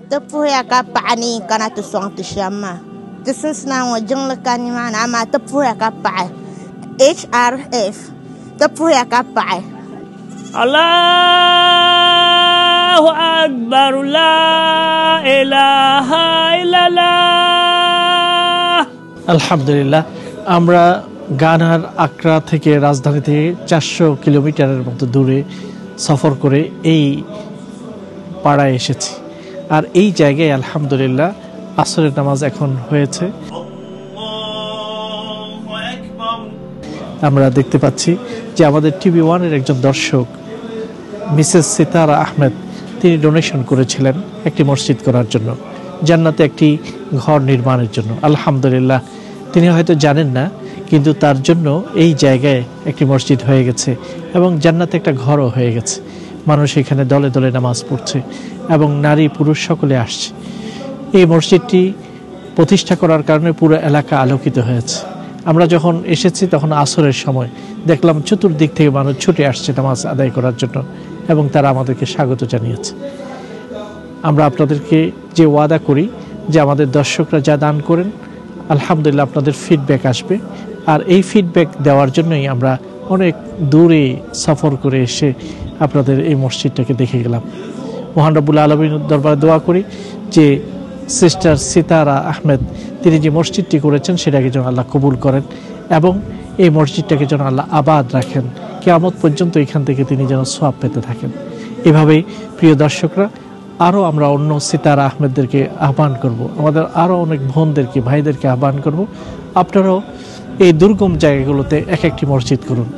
tepuh ya kapani kana tu song tu syama. Tesus na wajeng lekan mana ama tepuh ya kapai. HRF tepuh ya kapai. Allahu Akbar la ilaha illallah. আলহামদুলিল্লাহ আমরা গানার আকরা থেকে রাজধানী থেকে 400 কিলোমিটারের মতো দূরে সফর করে এই পাড়ায় এসেছি আর এই জায়গায় আলহামদুলিল্লাহ আসরের নামাজ এখন হয়েছে আমরা দেখতে পাচ্ছি যে আমাদের টিভি ওয়ানের একজন দর্শক মিসেস সিতারা আহমেদ তিনি ডোনেশন করেছিলেন একটি মসজিদ করার জন্য জান্নাতে একটি ঘর নির্মাণের জন্য আলহামদুলিল্লাহ তিনি হয়তো জানেন না কিন্তু তার জন্য এই জায়গায় একটি মসজিদ হয়ে গেছে এবং জান্নাতে একটা ঘরও হয়ে গেছে মানুষ এখানে দলে দলে নামাজ পড়ছে এবং নারী পুরুষ সকলে আসছে এই মসজিদটি প্রতিষ্ঠা করার কারণে পুরো এলাকা আলোকিত হয়েছে আমরা যখন এসেছি তখন আসরের সময় দেখলাম চতুর্দিক থেকে মানুষ ছুটে আসছে নামাজ আদায় করার জন্য এবং তারা আমাদেরকে স্বাগত জানিয়েছে আমরা আপনাদেরকে যে ওয়াদা করি যে আমাদের দর্শকরা যা দান করেন আলহামদুলিল্লাহ আপনাদের ফিডব্যাক আসবে আর এই ফিডব্যাক দেওয়ার জন্যই আমরা অনেক দূরে সফর করে এসে আপনাদের এই মসজিদটাকে দেখে গেলাম মহান রব্বুল আলামিনের দরবারে দোয়া করি যে সিস্টার সিতারা আহমেদ তিনি যে মসজিদটি করেছেন সেটাকে যেন আল্লাহ কবুল করেন এবং এই মসজিদটাকে যেন আল্লাহ আবাদ রাখেন কিয়ামত পর্যন্ত এখান থেকে তিনি যেন সওয়াব পেতে থাকেন এভাবেই প্রিয় দর্শকরা আরও আমরা অন্য সিতারা আহমেদদেরকে আহ্বান করব আমাদের আরও অনেক বোনদেরকে ভাইদেরকে আহ্বান করব আপনারাও এই দুর্গম জায়গাগুলোতে এক একটি মসজিদ করুন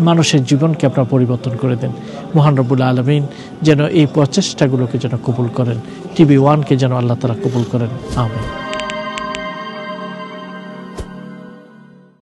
মানুষের জীবনকে আপনারা পরিবর্তন করে দেন মহান রব্বুল আলামিন যেন এই প্রচেষ্টাগুলোকে যেন কবুল করেন টিভি ওয়ানকে যেন আল্লাহ তাআলা কবুল করেন আমিন